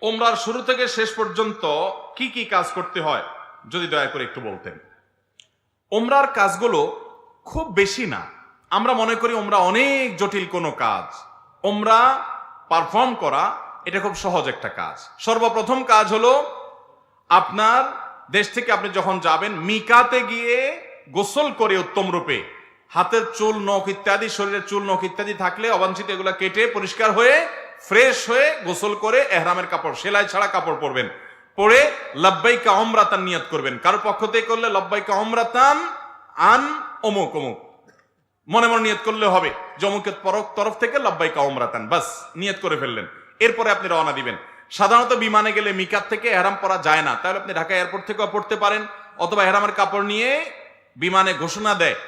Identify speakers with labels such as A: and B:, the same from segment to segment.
A: ওমরার শুরু থেকে শেষ পর্যন্ত কি কি কাজ করতে হয় যদি দয়া করে একটু বলতেন। ওমরার কাজগুলো খুব বেশি না, আমরা মনে করি ওমরা অনেক জটিল কোনো কাজ। ওমরা পারফর্ম করা এটা খুব সহজ একটা কাজ। সর্বপ্রথম কাজ হলো আপনার দেশ থেকে আপনি যখন যাবেন মিকাতে গিয়ে গোসল করে উত্তম রূপে হাতের চুল নখ ইত্যাদি, শরীরের চুল নখ ইত্যাদি থাকলে অবাঞ্ছিত এগুলা কেটে পরিষ্কার হয়ে ফ্রেশ হয়ে গোসল করে এহরামের কাপড়, সেলাই ছাড়া কাপড় পরবেন, পরে লব্বাইকা উমরাতান নিয়ত করবেন। কারো পক্ষ থেকে করলে লব্বাইকা উমরাতান আন অমুক অমুক মনে মনে নিয়ত করলে হবে, জমুকের তরফ থেকে লব্বাইকা উমরাতান, বাস নিয়ত করে ফেললেন। এরপরে আপনি রওনা দিবেন। সাধারণত বিমানে গেলে মিকাত থেকে এহরাম পরা যায় না, তাহলে আপনি ঢাকা এয়ারপোর্ট থেকেও পড়তে পারেন, অথবা এহরামের কাপড় নিয়ে বিমানে ঘোষণা দেয়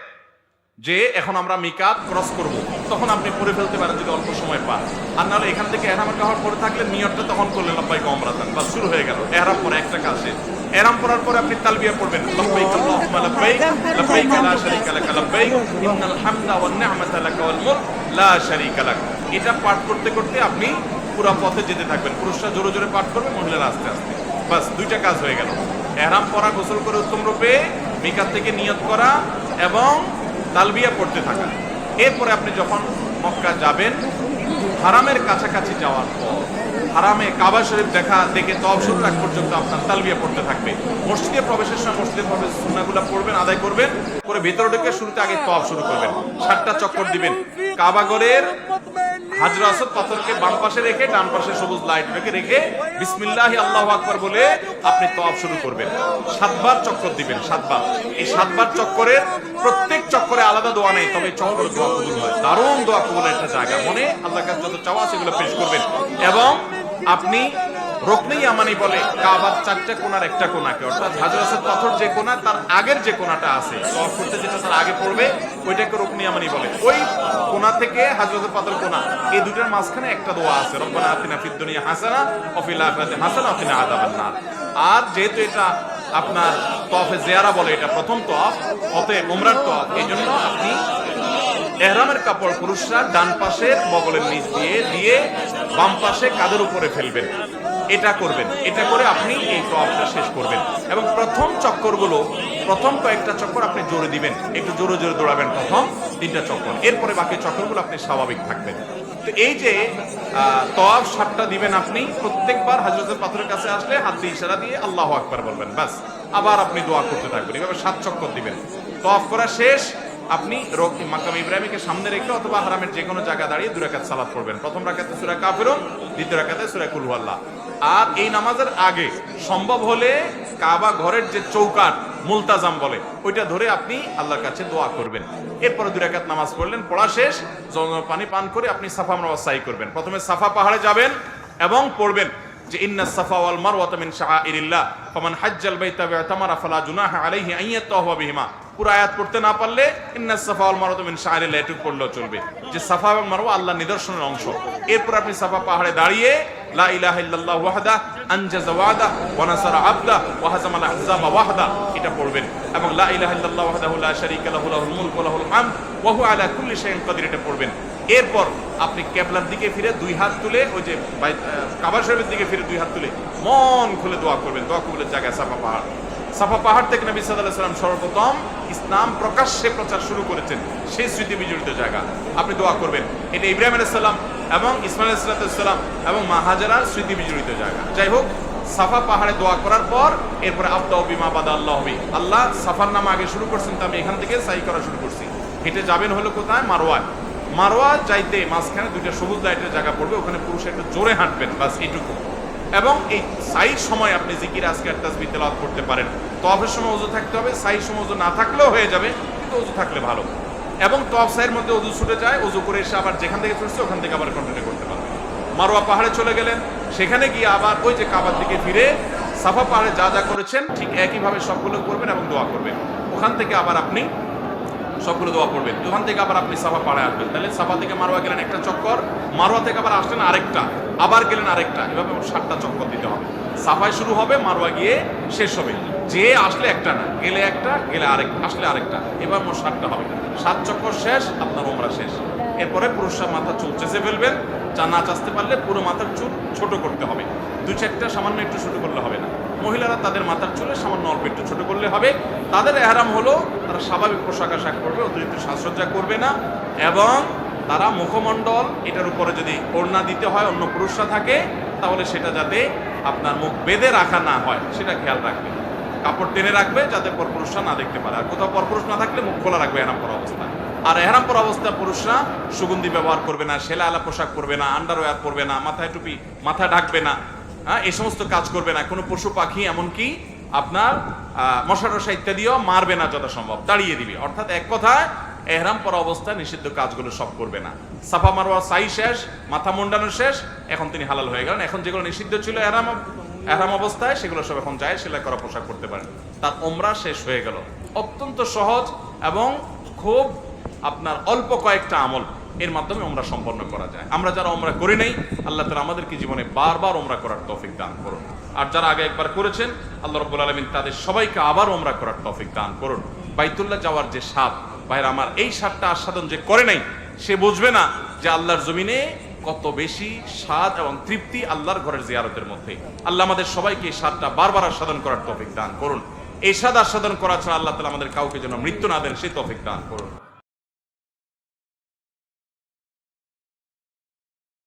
A: যে এখন আমরা মিকাত ক্রস করব, তখন আপনি পরে ফেলতে পারেন যদি অল্প সময় পান। আর নাহলে এখান থেকে এহরামের কাপড় পরে থাকলে নিয়তটা তখন করলেন লব্বাইকা উমরাতান, বাস শুরু হয়ে গেল। এহরাম পরে একটা কাজ শেষ। এহরাম পরার পরে আপনি তালবিয়া পড়বেন, লব্বাইক আল্লাহুম্মা লব্বাইক লব্বাইক লা শারীকা লাক লব্বাইক ইন্নাল হামদা ওয়ান নি'মাতা লাক ওয়াল মুলক লা শারীকা লাক। এটা পাঠ করতে করতে আপনি পুরো পথে যেতে থাকবেন। পুরুষরা জোরে জোরে পাঠ করবে, মহিলারা আস্তে আস্তে। বাস দুইটা কাজ হয়ে গেল। এহরাম পরা, গোসল করে উত্তম রূপে মিকাত থেকে নিয়ত করা এবং তালবিয়া পড়তে থাকা। এরপরে আপনি যখন মক্কা যাবেন, হারামের কাছাকাছি যাওয়ার পর হারামে কাবা শরীফ দেখে তওয়াফ শুরু রাখ পর্যন্ত আপনার তালবিয়া পড়তে থাকবে। মসজিদে প্রবেশের সময় মসজিদে প্রবেশ সুন্নাহগুলো পড়বেন, আদায় করবেন, করে ভিতরে ঢুকে শুরুতে আগে তওয়াফ শুরু করবেন। 7টা চক্কর দিবেন। কাবা ঘরের হাজর আসওয়াদ পাথরকে বাম পাশে রেখে ডান পাশে সবুজ লাইট রেখে বিসমিল্লাহি আল্লাহু আকবার বলে আপনি তওয়াফ শুরু করবেন। 7বার চক্কর দিবেন, 7বার। এই 7বার চক্করের প্রত্যেক চক্করে আলাদা দোয়া নেই, তবে চক্কর দোয়া কবুল হয়। দারুণ দোয়া কবুলের একটা জায়গা। মনে আল্লাহর কাছে যত চাওয়া সেগুলো পেশ করবেন এবং আপনি রুকনে ইয়ামানি বলে কাবার 4টা কোণার একটা কোণাকে, অর্থাৎ হাজর আসওয়াদ পাথর যে কোণা তার আগের যে কোণাটা আছে তওয়াফ করতে যেটা তার আগে পড়বে ওইটাকে রুকনে ইয়ামানি বলে। ওই কোণা থেকে হাজর আসওয়াদ পাথর কোণা, এই দুটোর মাঝখানে একটা দোয়া আছে, রব্বানা আতিনা ফিদ দুনিয়া হাসানা ওয়া ফিল আখিরাতি হাসানা ওয়া কিনা আযাবান নার। আর যেহেতু এটা আপনার তওয়াফে জিয়ারা বলে, এটা প্রথম তওয়াফ, অতএব উমরার তওয়াফ, এইজন্য আপনি এহরামের কাপড় পুরুষরা ডান পাশের বগলের নিচ দিয়ে বাম পাশে কাঁধের উপরে ফেলবেন। এটা করবেন। এটা করে আপনি এই তওয়াফটা শেষ করবেন এবং প্রথম চক্করগুলো, প্রথম কয়েকটা চক্কর আপনি জোরে দিবেন, একটু জোরে জোরে দৌড়াবেন প্রথম 3টা চক্কর। এরপরে বাকি চক্করগুলো আপনি স্বাভাবিক থাকবেন। তো এই যে তওয়াফ 7টা দিবেন আপনি, প্রত্যেকবার হযরতের পাথরের কাছে আসলে হাত দিয়ে ইশারা দিয়ে আল্লাহু আকবার বলবেন, বাস। আবার আপনি দোয়া করতে থাকবেন, এভাবে 7 চক্কর দিবেন। তওয়াফ করা শেষ, আপনি মাকাম ইব্রাহিমকে সামনে রেখে অথবা হারামের যে কোনো জায়গা দাঁড়িয়ে 2 রাকাত সালাত পড়বেন। প্রথম রাকাতে সূরা কাফিরুন, দ্বিতীয় রাকাতে সূরা কুল হুয়াল্লাহ। আর এই নামাজের আগে সম্ভব হলে কাবা ঘরের যে চৌকাট মুলতাজাম বলে ওইটা ধরে আপনি আল্লাহর কাছে দোয়া করবেন। এরপরে 2 রাকাত নামাজ পড়লেন, পড়া শেষ, পানি পান করে আপনি সাফা মারওয়া সাই করবেন। প্রথমে সাফা পাহাড়ে যাবেন এবং পড়বেন যে ইন্নাস সাফা ওয়াল মারওয়াতা মিন শাআইরিল্লাহ ফামান হাজ্জাল বাইতা ওয়া তামারা ফালা জুনাহা আলাইহি আন ইয়াতাওয়াফা বিহিমা। পুরো আয়াত পড়তে না পারলে ইন্নাস সাফা ওয়াল মারওয়াতা মিন শাআইরিল্লাহ এটুকু পড়লেও চলবে, যে সাফা এবং মারওয়া আল্লাহর নিদর্শনের অংশ। এরপর আপনি সাফা পাহাড়ে দাঁড়িয়ে লা ইলাহা ইল্লাল্লাহু ওয়াহদা আনজাযা ওয়াদা ওয়া নাসারা আবদা ওয়া হাজামাল আহজাবা ওয়াহদা, এটা পড়বেন। এবং লা ইলাহা ইল্লাল্লাহু ওয়াহদাহু লা শারীকা লাহু লাহুল মুলকু ওয়া লাহুল হামদ ওয়া হুয়া আলা কুল্লি শাইইন কাদির, এটা পড়বেন। এরপর আপনি কিবলার দিকে ফিরে 2 হাত তুলে, ওই যে কাবা শরীফের দিকে ফিরে 2 হাত তুলে মন খুলে দোয়া করবেন। দোয়া কবুলের জায়গায় সাফা পাহাড়। সাফা পাহাড় থেকে নবী সাল্লাল্লাহু আলাইহি ওয়াসাল্লাম সর্বপ্রথম ইসলাম প্রকাশ্যে প্রচার শুরু করেছেন, সেই স্মৃতি বিজড়িত জায়গা। আপনি দোয়া করবেন। এটা ইব্রাহিম আলাইহিস সালাম এবং ইসমাঈল আলাইহিস সালাম এবং মা হাজেরার স্মৃতি বিজড়িত জায়গা। যাই হোক, সাফা পাহাড়ে দোয়া করার পর এরপরে আবদাউ বিমা বাদা আল্লাহু বি, আল্লাহ সাফার নাম আগে শুরু করছেন, তো আমি এখান থেকে সাই করা শুরু করছি। হেঁটে যাবেন হলো কোথায়? মারওয়ায়। মারওয়া যাইতে মাঝখানে 2টা সবুজ লাইটের জায়গা পড়বে, ওখানে পুরুষ একটু জোরে হাঁটবেন, বাস এইটুকু। এবং এই সাইর সময় আপনি জিকির আজকার তাসবিহ তেলাওয়াত করতে পারেন। তওয়াফের সময় ওযু থাকতে হবে, সাইর সময় ওযু না থাকলেও হয়ে যাবে, কিন্তু ওযু থাকলে ভালো। এবং তওয়াফ সাইয়ের মধ্যে ওযু ছুটে যায়, ওযু করে এসে আবার যেখান থেকে ছুটছে ওখান থেকে আবার কন্টিনিউ করতে পারবেন। মারওয়া পাহাড়ে চলে গেলেন, সেখানে গিয়ে আবার ওই যে কাবার দিকে ফিরে সাফা পাহাড়ে যা যা করেছেন ঠিক একইভাবে সবগুলো করবেন এবং দোয়া করবেন। ওখান থেকে আবার আপনি সবগুলো দোয়া পড়বেন। ওখান থেকে আবার আপনি সাফা পাহাড়ে আসবেন। তাহলে সাফা থেকে মারওয়া গেলেন একটা চক্কর, মারওয়া থেকে আবার আসলেন আরেকটা, আবার গেলেন আরেকটা, এভাবে 7টা চক্কর দিতে হবে। সাফায় শুরু হবে, মারওয়া গিয়ে শেষ হবে। যে আসলে একটা না, গেলে একটা, গেলে আরেকটা, আসলে আরেকটা, এবার মোট 7টা হবে। 7 চক্কর শেষ, আপনার উমরা শেষ। এরপরে পুরুষরা মাথা চুল চেঁচে ফেলবেন নাচ আসতে পারলে পুরো মাথার চুল ছোট করতে হবে, 2-4টা সামান্য একটু ছোট করলে হবে না। মহিলারা তাদের মাথার চুলে সামান্য অল্প একটু ছোট করলে হবে। তাদের এহরাম হলো তারা স্বাভাবিক পোশাক আশাক করবে, অতিরিক্ত সাজসজ্জা করবে না, এবং তারা মুখমণ্ডল এটার উপরে যদি ওড়না দিতে হয় অন্য পুরুষরা থাকে তাহলে সেটা যাতে আপনার মুখ বেঁধে রাখা না হয় সেটা খেয়াল রাখবে, কাপড় টেনে রাখবে যাতে পরপুরুষরা না দেখতে পারে। আর কোথাও পরপুরুষ না থাকলে মুখ খোলা রাখবে এহরাম পরা অবস্থায়। আর এহরাম পরা অবস্থায় পুরুষরা সুগন্ধি ব্যবহার করবে না, সেলা আলা পোশাক পরবে না, আন্ডারওয়্যার পরবে না, মাথায় টুপি মাথা ঢাকবে না, এই সমস্ত কাজ করবে না। কোনো পশু পাখি এমনকি আপনার মশা টশা ইত্যাদিও মারবে না, যথাসম্ভব তাড়িয়ে দিবে। অর্থাৎ এক কথায় এহরাম পরা অবস্থায় নিষিদ্ধ কাজগুলো সব করবে না। সাফা মারওয়া সাই শেষ, মাথা মুন্ডানো শেষ, এখন তিনি হালাল হয়ে গেলেন। এখন যেগুলো নিষিদ্ধ ছিল এহরাম অবস্থায় সেগুলো সব এখন যায় সেলাই করা পোশাক করতে পারেন। তার ওমরা শেষ হয়ে গেল। অত্যন্ত সহজ এবং খুব আপনার অল্প কয়েকটা আমল এর মাধ্যমে ওমরা সম্পন্ন করা যায়। আমরা যারা ওমরা করি নাই, আল্লাহ তাআলা আমাদেরকে জীবনে বারবার ওমরা করার তৌফিক দান করুন। আর যারা আগে একবার করেছেন, আল্লাহ রাব্বুল আলামিন তাদের সবাইকে আবার ওমরা করার তৌফিক দান করুন। বাইতুল্লাহ যাওয়ার যে স্বাদ, ভাইরা আমার, এই স্বাদটা আস্বাদন যে করে নাই সে বুঝবে না যে আল্লাহর জমিনে কত বেশি স্বাদ এবং তৃপ্তি আল্লাহর ঘরের জিয়ারতের মধ্যে। আল্লাহ আমাদের সবাইকে এই স্বাদটা বারবার আস্বাদন করার তৌফিক দান করুন। এই স্বাদ আস্বাদন করা ছাড়া আল্লাহ তাআলা আমাদের কাউকে যেন মৃত্যু না দেন সেই তৌফিক দান করুন।